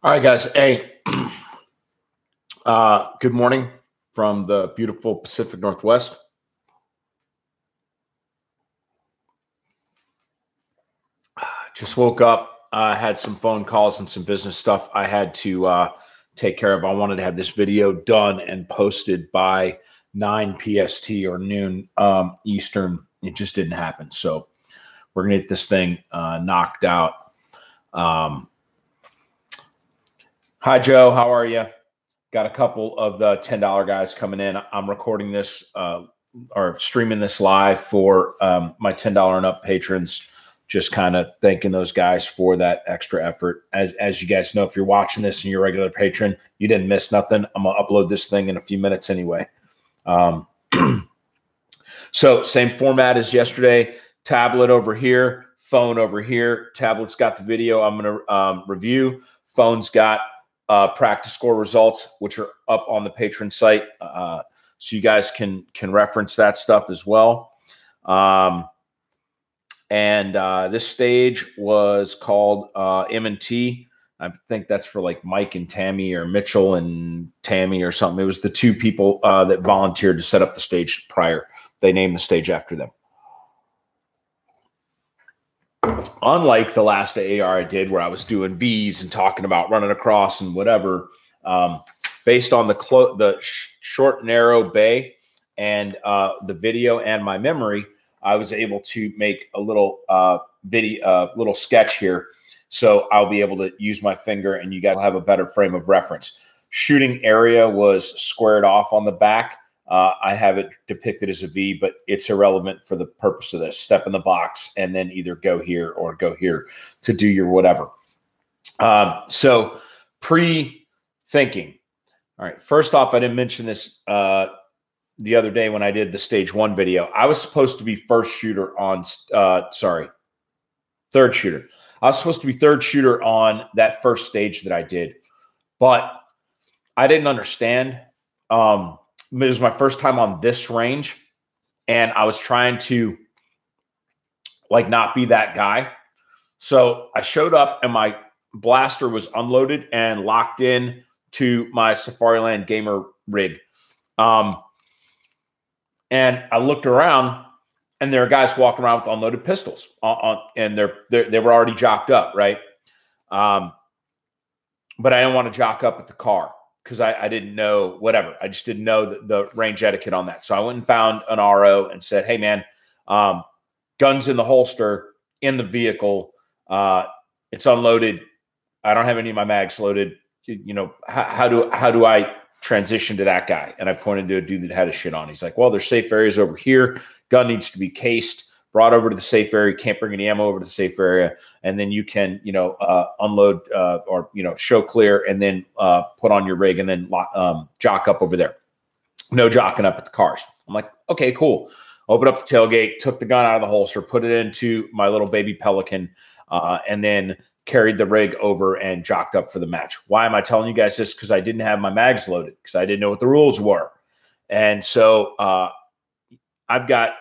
All right, guys. Hey, good morning from the beautiful Pacific Northwest. Just woke up. I had some phone calls and some business stuff I had to take care of. I wanted to have this video done and posted by 9 PST or noon Eastern. It just didn't happen. So we're going to get this thing knocked out. Hi, Joe. How are you? Got a couple of the $10 guys coming in. I'm recording this or streaming this live for my $10 and up patrons. Just kind of thanking those guys for that extra effort. As you guys know, if you're watching this and you're a regular patron, you didn't miss nothing. I'm going to upload this thing in a few minutes anyway. So same format as yesterday. Tablet over here, phone over here. Tablet's got the video I'm going to review. Phone's got practice score results, which are up on the patron site. So you guys can reference that stuff as well. This stage was called M&T. I think that's for like Mike and Tammy, or Mitchell and Tammy or something. It was the two people that volunteered to set up the stage prior. They named the stage after them. Unlike the last AAR I did where I was doing V's and talking about running across and whatever, based on the short, narrow bay and the video and my memory, I was able to make a little little sketch here. So I'll be able to use my finger and you guys will have a better frame of reference. Shooting area was squared off on the back. I have it depicted as a V, but it's irrelevant for the purpose of this. Step in the box and then either go here or go here to do your whatever. So pre-thinking. All right. First off, I didn't mention this the other day when I did the stage 1 video. I was supposed to be first shooter on, third shooter. I was supposed to be third shooter on that first stage that I did, but I didn't understand. It was my first time on this range, and I was trying to like not be that guy. So I showed up and my blaster was unloaded and locked in to my Safariland gamer rig. And I looked around and there are guys walking around with unloaded pistols and they were already jocked up. Right. But I didn't want to jock up at the car, because I didn't know whatever. I just didn't know the range etiquette on that. So I went and found an RO and said, hey, man, guns in the holster in the vehicle. It's unloaded. I don't have any of my mags loaded. You know, how do I transition to that guy? And I pointed to a dude that had a shit on. He's like, well, there's safe areas over here. Gun needs to be cased, brought over to the safe area. Can't bring any ammo over to the safe area. And then you can, unload or, show clear and then put on your rig and then jock up over there. No jocking up at the cars. I'm like, okay, cool. Open up the tailgate, took the gun out of the holster, put it into my little baby Pelican, and then carried the rig over and jocked up for the match. Why am I telling you guys this? Because I didn't have my mags loaded, because I didn't know what the rules were. And so I've got,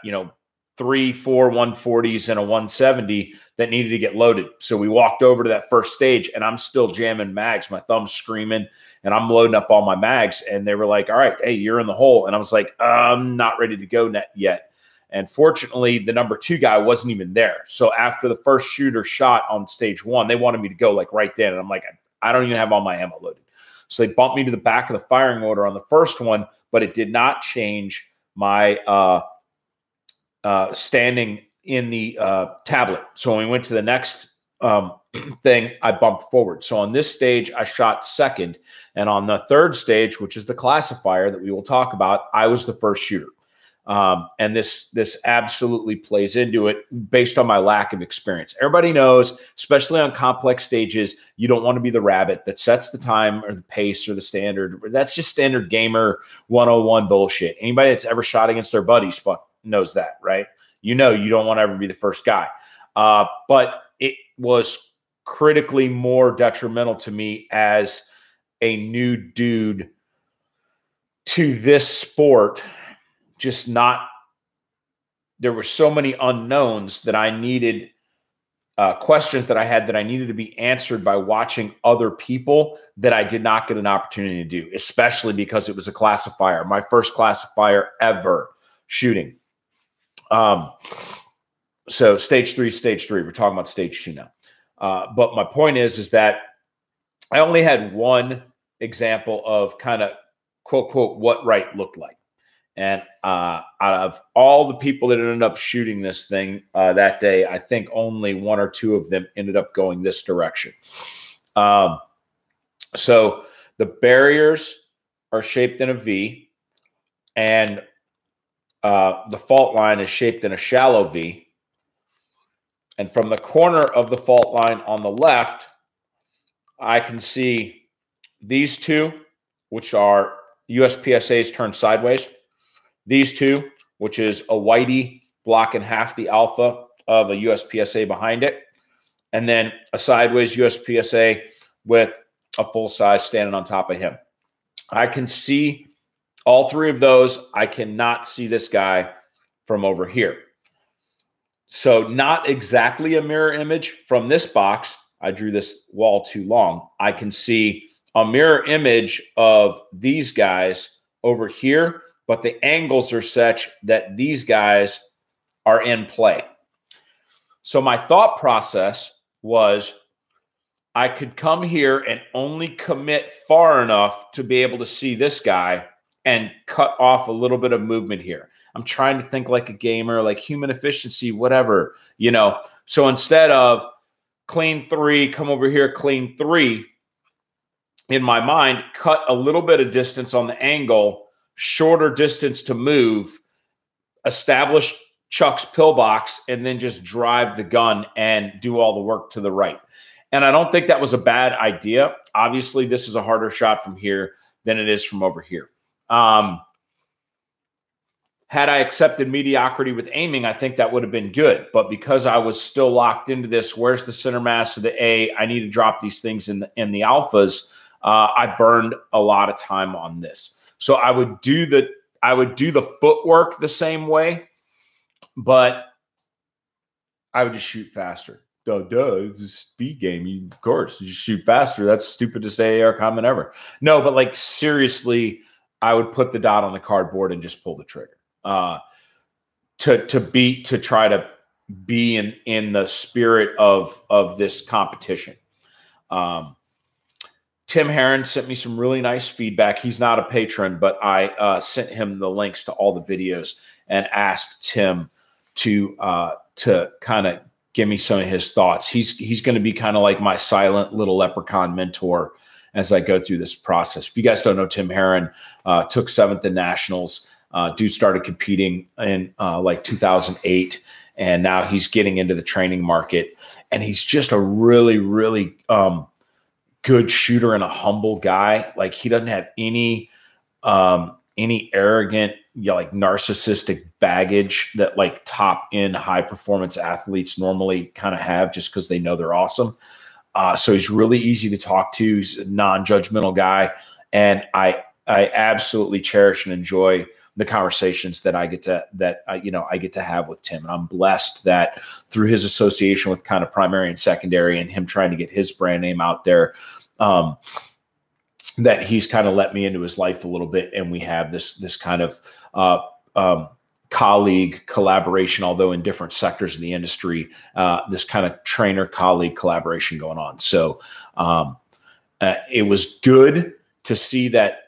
3, 4 140s and a 170 that needed to get loaded. So we walked over to that first stage and I'm still jamming mags. My thumb's screaming and I'm loading up all my mags. And they were like, all right, hey, you're in the hole. And I was like, I'm not ready to go yet. And fortunately, the number 2 guy wasn't even there. So after the first shooter shot on stage 1, they wanted me to go like right then. And I'm like, I don't even have all my ammo loaded. So they bumped me to the back of the firing order on the first one, but it did not change my standing in the tablet. So when we went to the next thing, I bumped forward. So on this stage, I shot second. And on the third stage, which is the classifier that we will talk about, I was the first shooter. And this absolutely plays into it based on my lack of experience. Everybody knows, especially on complex stages, you don't want to be the rabbit that sets the time or the pace or the standard. That's just standard gamer 101 bullshit. Anybody that's ever shot against their buddies knows that, right? You don't want to ever be the first guy. But it was critically more detrimental to me as a new dude to this sport. There were so many unknowns that I needed questions that I had that I needed to be answered by watching other people that I did not get an opportunity to do, especially because it was a classifier, my first classifier ever shooting. So stage three. We're talking about stage 2 now. But my point is that I only had one example of kind of quote, quote, what right looked like. And out of all the people that ended up shooting this thing that day, I think only 1 or 2 of them ended up going this direction. So the barriers are shaped in a V, and the fault line is shaped in a shallow V. And from the corner of the fault line on the left, I can see these 2, which are USPSAs turned sideways. These 2, which is a whitey blocking half the alpha of a USPSA behind it, and then a sideways USPSA with a full size standing on top of him. I can see all 3 of those. I cannot see this guy from over here. So not exactly a mirror image from this box. I drew this wall too long. I can see a mirror image of these guys over here, but the angles are such that these guys are in play. So my thought process was I could come here and only commit far enough to be able to see this guy and cut off a little bit of movement here. I'm trying to think like a gamer, like human efficiency, whatever, you know. So instead of clean 3, come over here, clean 3, in my mind, cut a little bit of distance on the angle, shorter distance to move, establish Chuck's pillbox, and then just drive the gun and do all the work to the right. And I don't think that was a bad idea. Obviously, this is a harder shot from here than it is from over here. Had I accepted mediocrity with aiming, I think that would have been good. But because I was still locked into this, where's the center mass of the A? I need to drop these things in the alphas. I burned a lot of time on this. So I would do the footwork the same way, but I would just shoot faster. It's a speed game. Of course, you shoot faster. That's the stupidest AAR comment ever. No, but like seriously, I would put the dot on the cardboard and just pull the trigger. To try to be in the spirit of this competition. Tim Herron sent me some really nice feedback. He's not a patron, but I sent him the links to all the videos and asked Tim to kind of give me some of his thoughts. He's going to be kind of like my silent little leprechaun mentor as I go through this process. If you guys don't know Tim Herron, took 7th in nationals. Dude started competing in like 2008, and now he's getting into the training market. And he's just a really, really good shooter and a humble guy. Like he doesn't have any arrogant, like narcissistic baggage that like top end high performance athletes normally kind of have just because they know they're awesome. So he's really easy to talk to. He's a non-judgmental guy. And I absolutely cherish and enjoy the conversations that I get to have with Tim. And I'm blessed that through his association with kind of primary and secondary and him trying to get his brand name out there, that he's kind of let me into his life a little bit. And we have this kind of colleague collaboration, although in different sectors of the industry, this kind of trainer colleague collaboration going on. So it was good to see that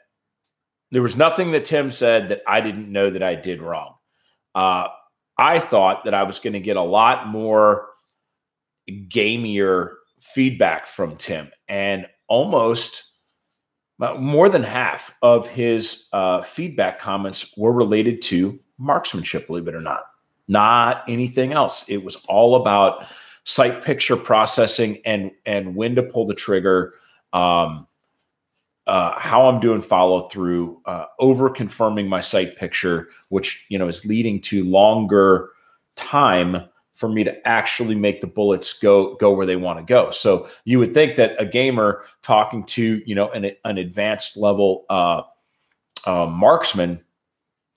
there was nothing that Tim said that I didn't know that I did wrong. I thought that I was going to get a lot more gamier feedback from Tim, and almost more than half of his feedback comments were related to marksmanship, believe it or not anything else. It was all about sight picture processing and when to pull the trigger, how I'm doing follow through, over confirming my sight picture, which, is leading to longer time for me to actually make the bullets go where they want to go. So you would think that a gamer talking to, an advanced level marksman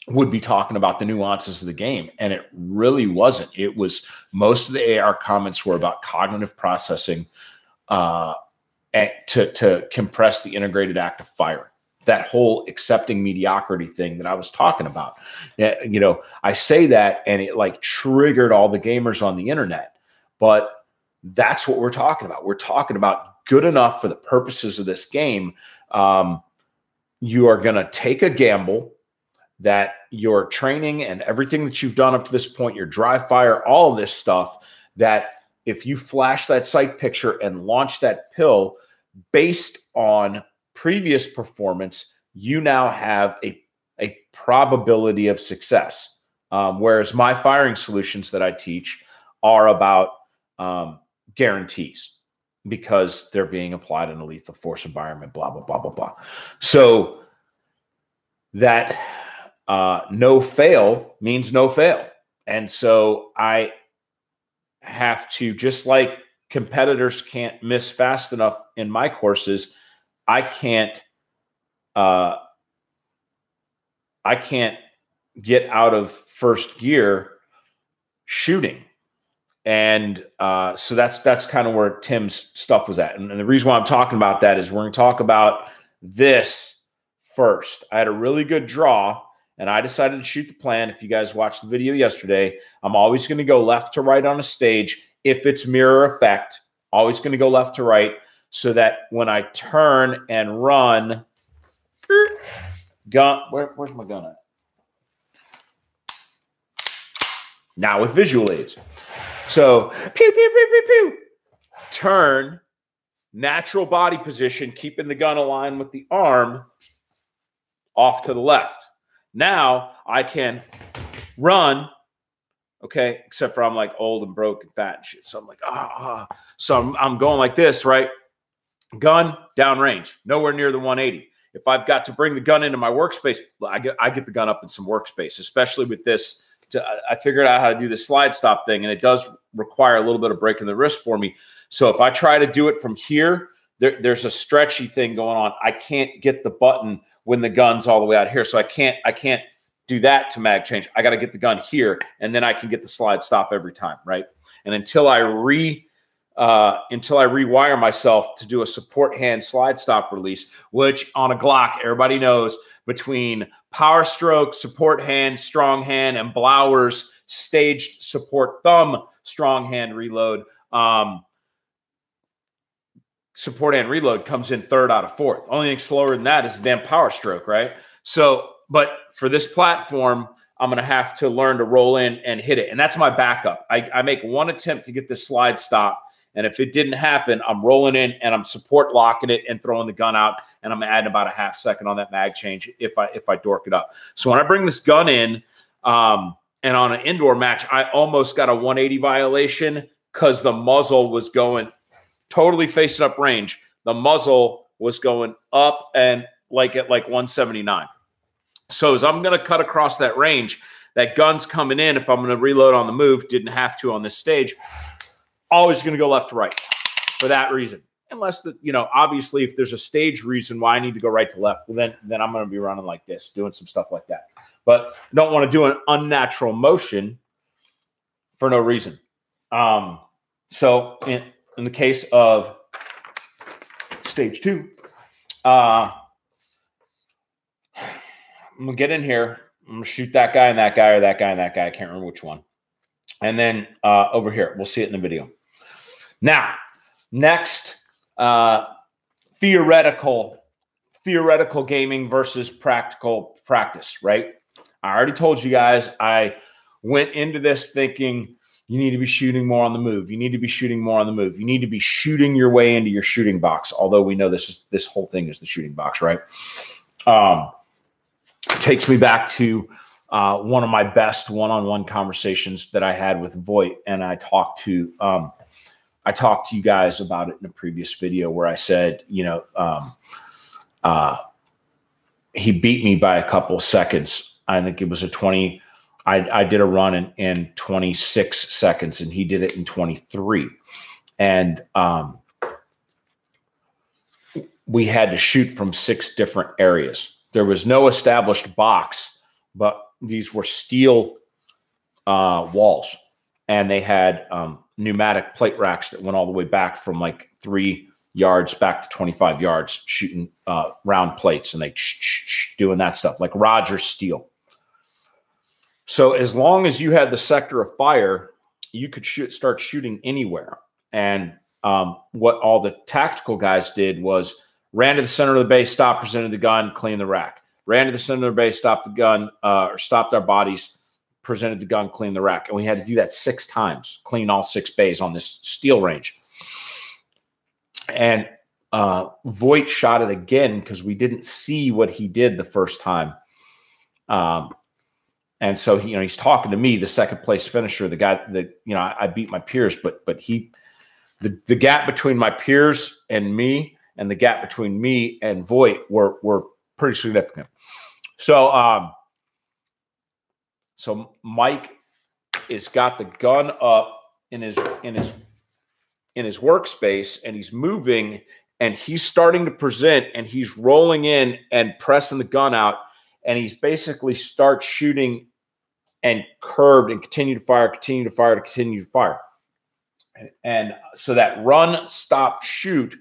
would be talking about the nuances of the game. And it really wasn't. It was, most of the AAR comments were about cognitive processing to compress the integrated act of firing. That whole accepting mediocrity thing that I was talking about. You know, I say that and it like triggered all the gamers on the internet, but that's what we're talking about. We're talking about good enough for the purposes of this game. You are going to take a gamble that your training and everything that you've done up to this point, your dry fire, all of this stuff, that if you flash that sight picture and launch that pill based on previous performance, you now have a probability of success. Whereas my firing solutions that I teach are about guarantees because they're being applied in a lethal force environment, blah, blah, blah, blah, blah. So that no fail means no fail. And so I have to, just like competitors can't miss fast enough in my courses, I can't get out of first gear shooting. And so that's kind of where Tim's stuff was at. And the reason why I'm talking about that is we're going to talk about this first. I had a really good draw, and I decided to shoot the plan. If you guys watched the video yesterday, I'm always going to go left to right on a stage. If it's mirror effect, always going to go left to right, so that when I turn and run, gun, where's my gun at? Now with visual aids. So, pew, pew, pew, pew, pew. Turn, natural body position, keeping the gun aligned with the arm, off to the left. Now I can run, okay, except for I'm like old and broke and fat and shit. So I'm like, So I'm going like this, right? Gun, downrange, nowhere near the 180. If I've got to bring the gun into my workspace, well, I get the gun up in some workspace, especially with this. I figured out how to do the slide stop thing, and it does require a little bit of breaking the wrist for me. So if I try to do it from here, there's a stretchy thing going on. I can't get the button when the gun's all the way out here. So I can't do that to mag change. I got to get the gun here, and then I can get the slide stop every time, right? And until I rewire myself to do a support hand slide stop release, which on a Glock, everybody knows, between power stroke, support hand, strong hand, and Blauer's staged support thumb strong hand reload, support hand reload comes in third out of fourth. Only thing slower than that is a damn power stroke, right? So, but for this platform, I'm going to have to learn to roll in and hit it. And that's my backup. I make one attempt to get this slide stop. And if it didn't happen, I'm rolling in and I'm support locking it and throwing the gun out. And I'm adding about a half second on that mag change if I dork it up. So when I bring this gun in, and on an indoor match, I almost got a 180 violation because the muzzle was going totally facing up range. The muzzle was going up and like at like 179. So as I'm going to cut across that range, that gun's coming in. If I'm going to reload on the move, didn't have to on this stage, always going to go left to right for that reason. Unless, obviously if there's a stage reason why I need to go right to left, well, then I'm going to be running like this, doing some stuff like that. But I don't want to do an unnatural motion for no reason. So in the case of stage 2, I'm going to get in here. I'm going to shoot that guy and that guy or that guy and that guy. I can't remember which one. And then over here, we'll see it in the video. Now, next, theoretical gaming versus practical practice, right? I already told you guys, I went into this thinking you need to be shooting more on the move. You need to be shooting more on the move. You need to be shooting your way into your shooting box. Although we know this whole thing is the shooting box, right? Takes me back to one of my best one-on-one conversations that I had with Voight, and I talked to you guys about it in a previous video where I said, he beat me by a couple of seconds. I think it was a 20. I did a run in 26 seconds, and he did it in 23. And we had to shoot from 6 different areas. There was no established box, but these were steel walls, and they had pneumatic plate racks that went all the way back from like 3 yards back to 25 yards, shooting round plates, and they doing that stuff like Rogers steel. So as long as you had the sector of fire, you could start shooting anywhere. And what all the tactical guys did was ran to the center of the base, stopped, presented the gun, cleaned the rack. Ran to the center of the base, stopped the gun, or stopped our bodies, presented the gun, cleaned the rack. And we had to do that 6 times, clean all 6 bays on this steel range. And Voight shot it again because we didn't see what he did the first time. And so he's talking to me, the second place finisher, the guy that I beat my peers, but the gap between my peers and me, and the gap between me and Voight were pretty significant. So so Mike has got the gun up in his workspace, and he's moving, and he's starting to present, and he's rolling in and pressing the gun out, and he's basically starts shooting and curved and continue to fire. And so that run, stop, shoot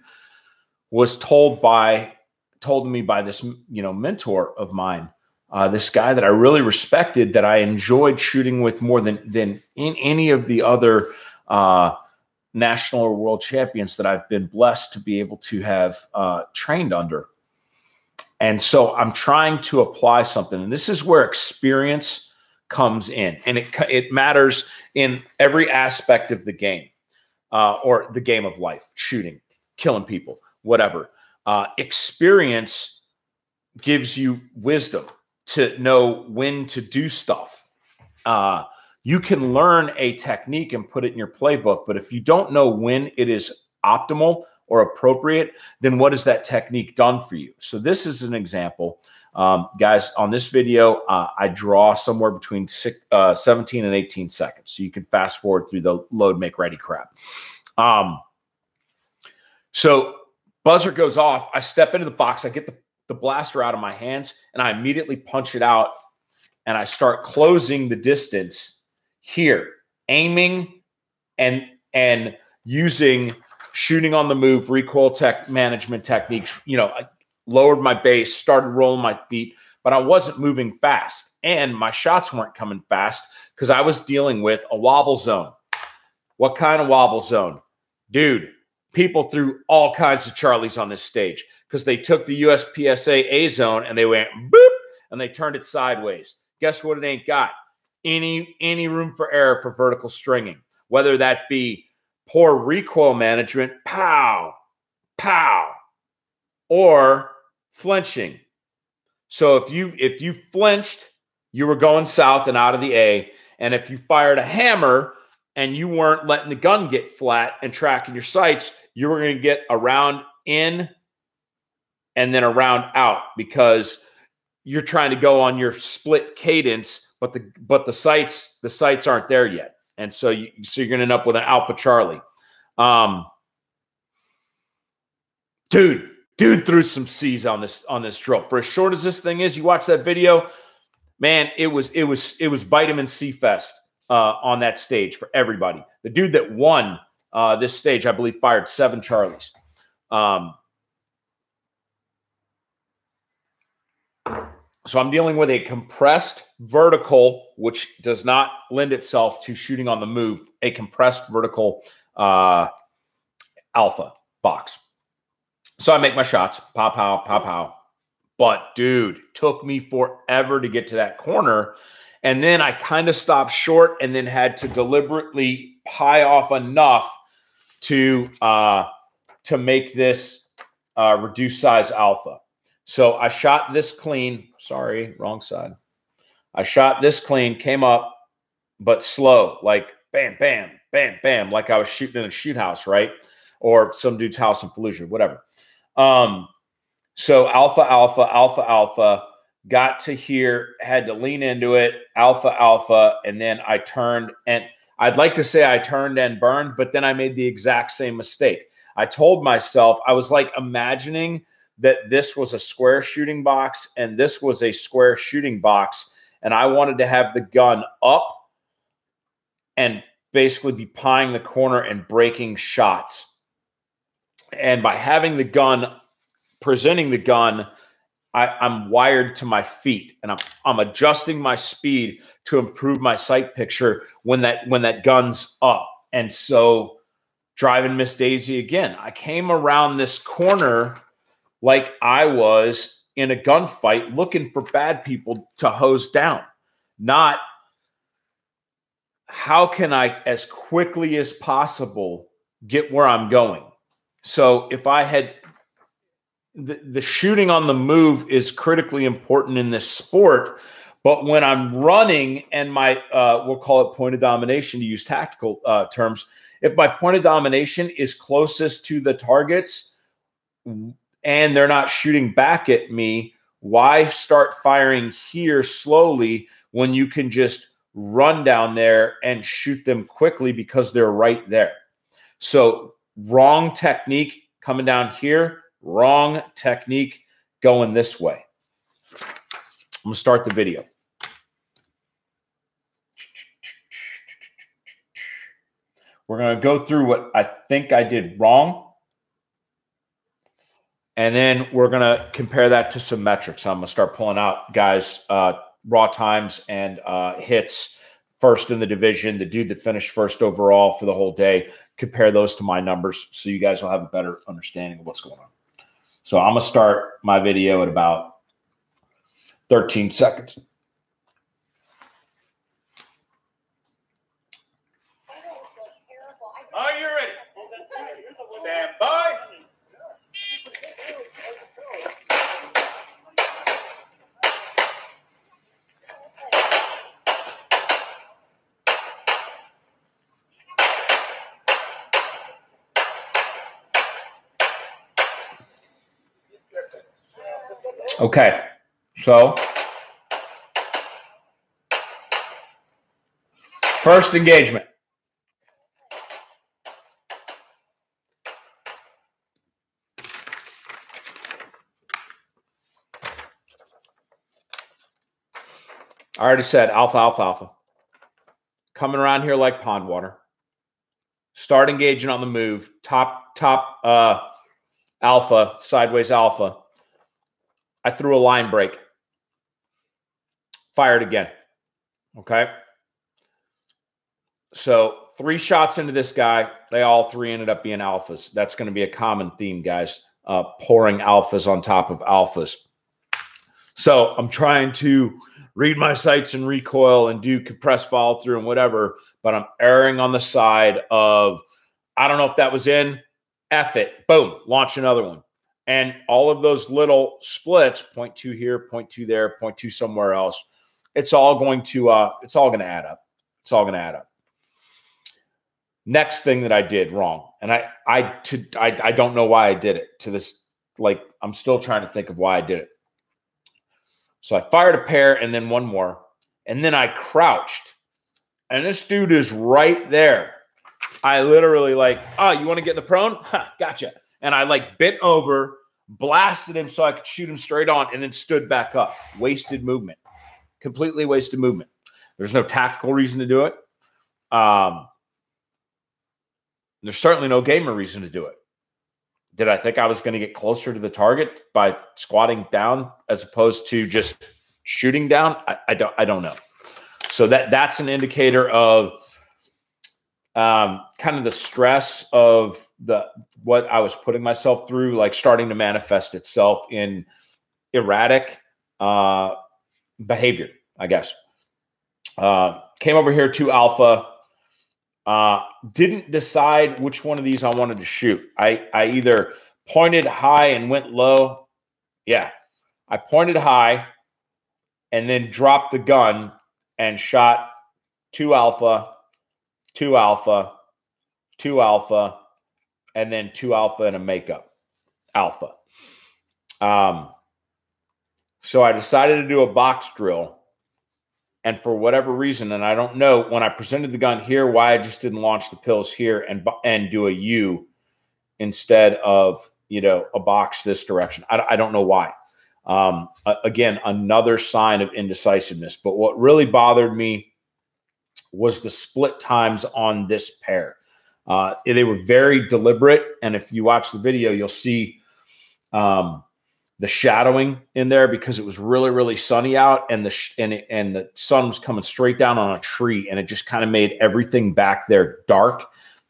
was told me by this, mentor of mine, this guy that I really respected, that I enjoyed shooting with more than in any of the other national or world champions that I've been blessed to be able to have trained under. And so I'm trying to apply something, and this is where experience comes in, and it matters in every aspect of the game, or the game of life, shooting, killing people, whatever. Experience gives you wisdom to know when to do stuff. You can learn a technique and put it in your playbook, but if you don't know when it is optimal or appropriate, then what has that technique done for you? So this is an example. Guys, on this video, I draw somewhere between 17 and 18 seconds. So you can fast forward through the load, make, ready crap. So buzzer goes off. I step into the box. I get the blaster out of my hands, and I immediately punch it out, and I start closing the distance here, aiming and using shooting on the move, recoil management techniques. I lowered my base, started rolling my feet, but I wasn't moving fast, and my shots weren't coming fast because I was dealing with a wobble zone. What kind of wobble zone? Dude, people threw all kinds of Charlies on this stage because they took the USPSA A zone and they went boop, and they turned it sideways. Guess what it ain't got? Any room for error for vertical stringing, whether that be poor recoil management, pow, pow, or flinching. So if you flinched, you were going south and out of the A. And if you fired a hammer and you weren't letting the gun get flat and tracking your sights, you were going to get a round in and then a round out, because you're trying to go on your split cadence, but the sights aren't there yet. And so you're going to end up with an Alpha Charlie. Dude threw some C's on this drill. For as short as this thing is, you watch that video, man, it was vitamin C fest on that stage for everybody. The dude that won this stage, I believe, fired 7 Charlies. So I'm dealing with a compressed vertical, which does not lend itself to shooting on the move, a compressed vertical alpha box. So I make my shots, pow, pow, pow, pow. But, dude, took me forever to get to that corner. And then I kind of stopped short and then had to deliberately high off enough to make this reduced size alpha. So I shot this clean. Sorry, wrong side. I shot this clean, came up, but slow, like bam, bam, bam, bam, like I was shooting in a shoot house, right? Or some dude's house in Fallujah, whatever. So alpha, alpha, alpha, alpha, got to here, had to lean into it, alpha, alpha, and then I turned, and I'd like to say I turned and burned, but then I made the exact same mistake. I told myself, I was like imagining that this was a square shooting box and this was a square shooting box, and I wanted to have the gun up and basically be pieing the corner and breaking shots. And by having the gun, presenting the gun, I'm wired to my feet, and I'm adjusting my speed to improve my sight picture when that gun's up. And so driving Miss Daisy again, I came around this corner like I was in a gunfight looking for bad people to hose down, not how can I as quickly as possible get where I'm going. So if I had the shooting on the move is critically important in this sport, but when I'm running and my we'll call it point of domination to use tactical terms, if my point of domination is closest to the targets and they're not shooting back at me, why start firing here slowly when you can just run down there and shoot them quickly because they're right there? So wrong technique coming down here, wrong technique going this way. I'm going to start the video. We're going to go through what I think I did wrong. And then we're going to compare that to some metrics. I'm going to start pulling out guys' raw times and hits first in the division, the dude that finished first overall for the whole day, compare those to my numbers so you guys will have a better understanding of what's going on. So I'm going to start my video at about 13 seconds. Are you ready? Stand by. Okay, so first engagement. I already said alpha, alpha, alpha. Coming around here like pond water. Start engaging on the move. Top alpha, sideways alpha. I threw a line break. Fired again. Okay. So 3 shots into this guy. They all 3 ended up being alphas. That's going to be a common theme, guys. Pouring alphas on top of alphas. So I'm trying to read my sights and recoil and do compressed follow through and whatever, but I'm erring on the side of, I don't know if that was in, F it, boom, launch another one. And all of those little splits, 0.2 here, 0.2 there, 0.2 somewhere else, it's all going to add up. It's all going to add up. Next thing that I did wrong, and I don't know why I did it to this, like I'm still trying to think of why I did it. So I fired a pair and then one more, and then I crouched, and this dude is right there. I literally like, oh, you want to get in the prone? Ha, gotcha. And I like bent over, blasted him so I could shoot him straight on, and then stood back up. Wasted movement. Completely wasted movement. There's no tactical reason to do it. There's certainly no gamer reason to do it. Did I think I was going to get closer to the target by squatting down as opposed to just shooting down? I don't know. So that's an indicator of kind of the stress of what I was putting myself through, like starting to manifest itself in erratic behavior, I guess. Came over here to alpha. Didn't decide which one of these I wanted to shoot. I either pointed high and went low. Yeah, I pointed high and then dropped the gun and shot 2 alpha, 2 alpha, 2 alpha, and then 2 alpha and a makeup alpha. So I decided to do a box drill. And for whatever reason, and I don't know, when I presented the gun here, why I just didn't launch the pills here and do a U instead of, a box this direction. I don't know why. Again, another sign of indecisiveness. But what really bothered me was the split times on this pair. They were very deliberate. And if you watch the video, you'll see the shadowing in there because it was really, really sunny out, and the sun was coming straight down on a tree, and it just kind of made everything back there dark.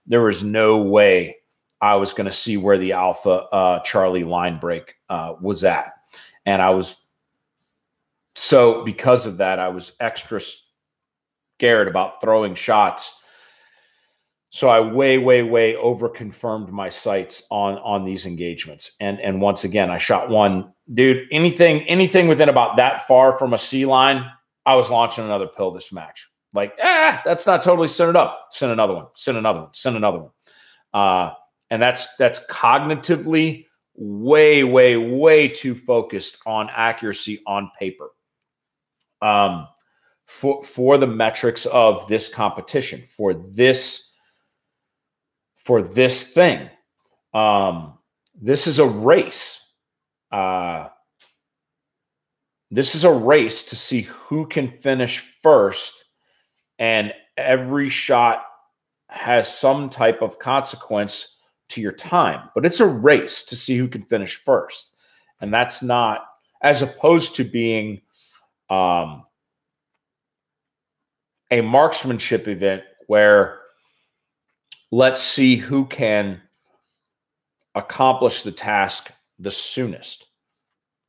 There was no way I was going to see where the Alpha Charlie line break was at. And because of that, I was extra scared about throwing shots. So I way over confirmed my sights on these engagements. And once again, I shot one. Dude, anything within about that far from a C line, I was launching another pill this match. Like, that's not totally, send it up. Send another one. Send another one. Send another one. And that's cognitively way too focused on accuracy on paper. For the metrics of this competition, for this thing. This is a race. This is a race to see who can finish first, and every shot has some type of consequence to your time. But it's a race to see who can finish first. And that's not, as opposed to being a marksmanship event where let's see who can accomplish the task the soonest.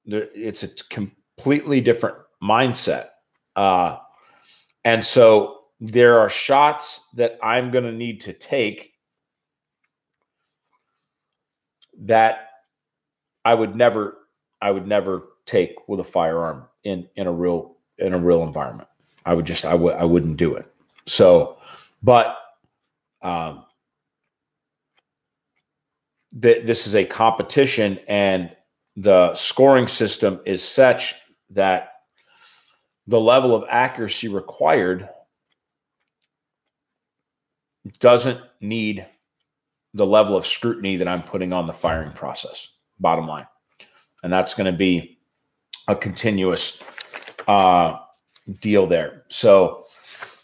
It's a completely different mindset. And so there are shots that I'm going to need to take that I would never take with a firearm in a real environment. I wouldn't do it. So, but this is a competition, and the scoring system is such that the level of accuracy required doesn't need the level of scrutiny that I'm putting on the firing process, bottom line. And that's going to be a continuous deal there. So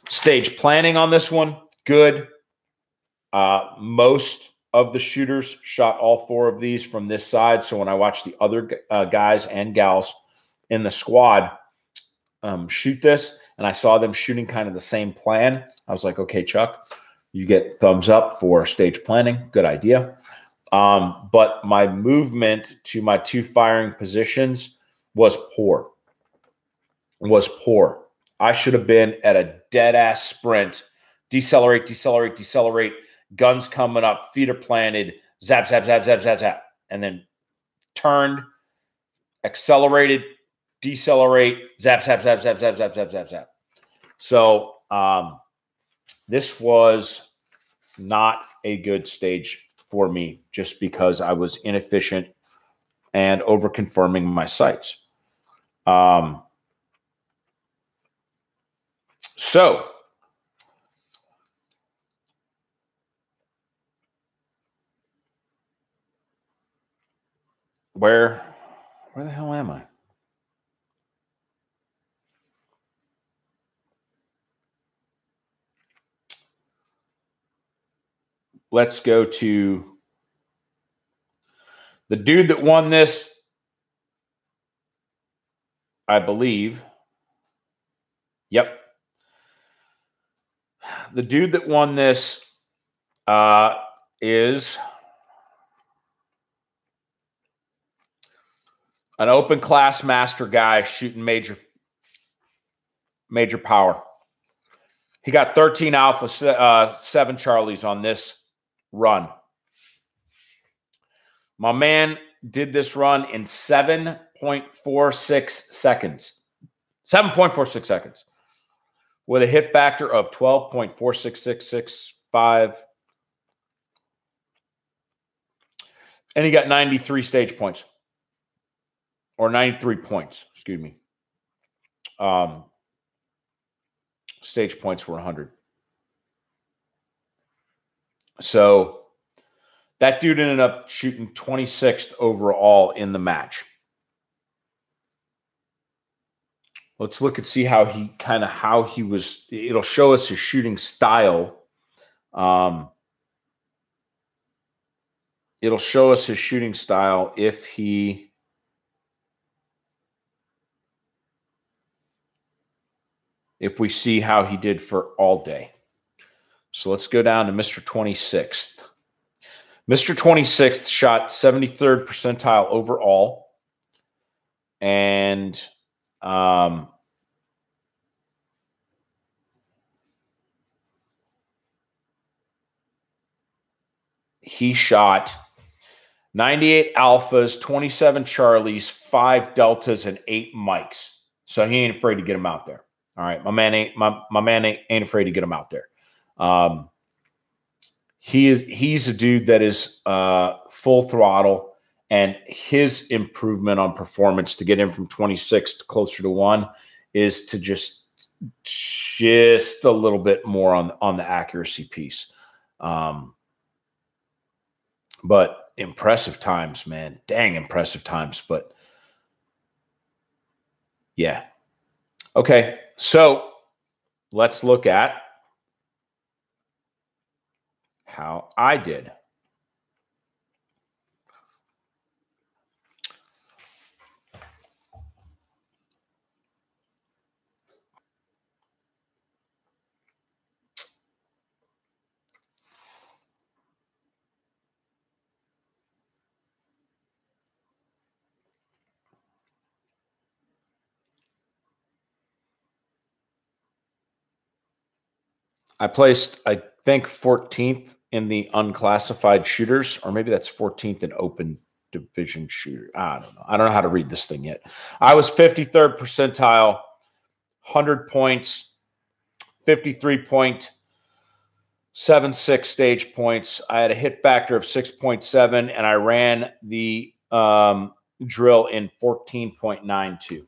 stage planning on this one, good. Most of the shooters shot all 4 of these from this side. So when I watched the other guys and gals in the squad shoot this, and I saw them shooting kind of the same plan, I was like, okay, Chuck, you get thumbs up for stage planning. Good idea. But my movement to my 2 firing positions was poor. I should have been at a dead-ass sprint. Decelerate, guns coming up, feet are planted, zap, and then turned, accelerated, decelerate, zap. So this was not a good stage for me just because I was inefficient and over-confirming my sights. So where the hell am I? Let's go to the dude that won this, I believe. Yep. The dude that won this is an open class master guy shooting major power. He got 13 Alpha, 7 Charlies on this run. My man did this run in 7.46 seconds. 7.46 seconds. With a hit factor of 12.46665. And he got 93 stage points. Or 93 points, excuse me. Stage points were 100. So that dude ended up shooting 26th overall in the match. Let's look and see how he was. It'll show us his shooting style. It'll show us his shooting style if we see how he did for all day. So let's go down to Mr. 26th. Mr. 26th shot 73rd percentile overall. And he shot 98 alphas, 27 charlies, 5 deltas, and 8 mics. So he ain't afraid to get him out there. All right, my man ain't afraid to get him out there. He's a dude that is full throttle, and his improvement on performance to get him from 26 to closer to 1 is to just a little bit more on the accuracy piece. But impressive times, man. Dang impressive times. But yeah. Okay, so let's look at how I did. I placed, I think, 14th in the unclassified shooters, or maybe that's 14th in open division shooter. I don't know. I don't know how to read this thing yet. I was 53rd percentile, 100 points, 53.76 stage points. I had a hit factor of 6.7, and I ran the drill in 14.92.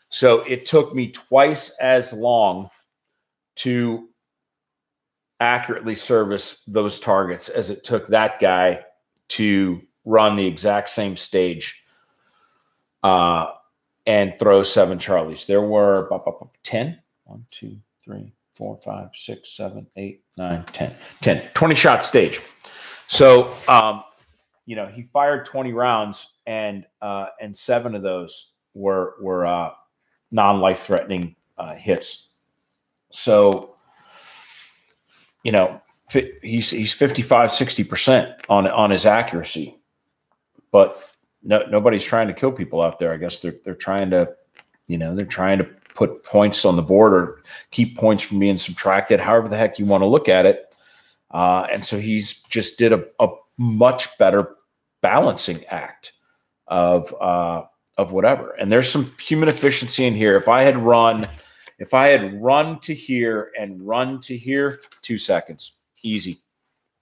So it took me twice as long to accurately service those targets as it took that guy to run the exact same stage and throw 7 Charlies. There were 10. 1, 2, 3, 4, 5, 6, 7, 8, 9, 10. 20-shot stage. So, he fired 20 rounds, and 7 of those were non-life-threatening hits. So, he's 55, 60% on his accuracy, but nobody's trying to kill people out there. I guess they're trying to, they're trying to put points on the board or keep points from being subtracted, however the heck you want to look at it. And so he's just did a much better balancing act of whatever. And there's some human efficiency in here. If I had run to here and run to here, 2 seconds, easy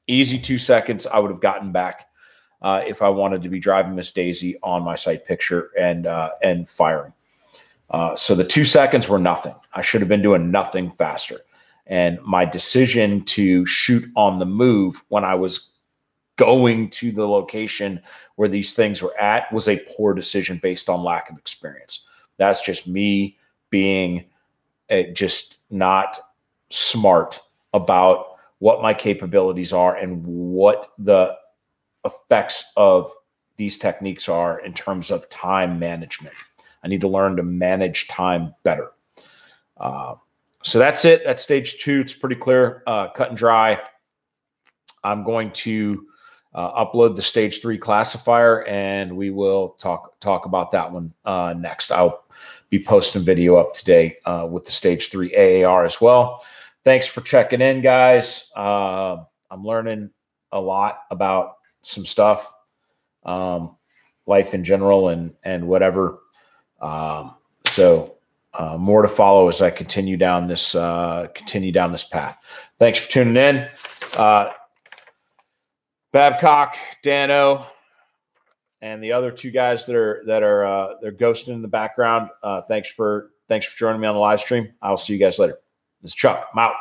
2 seconds. I would have gotten back if I wanted to be driving Miss Daisy on my sight picture and firing. So the 2 seconds were nothing. I should have been doing nothing faster. And my decision to shoot on the move when I was going to the location where these things were at was a poor decision based on lack of experience. That's just me being just not smart about what my capabilities are and what the effects of these techniques are in terms of time management. I need to learn to manage time better. So that's it. That's stage 2. It's pretty clear, cut and dry. I'm going to upload the stage 3 classifier, and we will talk about that one next. I'll be posting video up today with the stage 3 AAR as well. Thanks for checking in, guys. I'm learning a lot about some stuff, life in general and whatever. So more to follow as I continue down this path. Thanks for tuning in. Babcock, Dano, and the other 2 guys that are they're ghosting in the background. Thanks for joining me on the live stream. I'll see you guys later. This is Chuck. I'm out.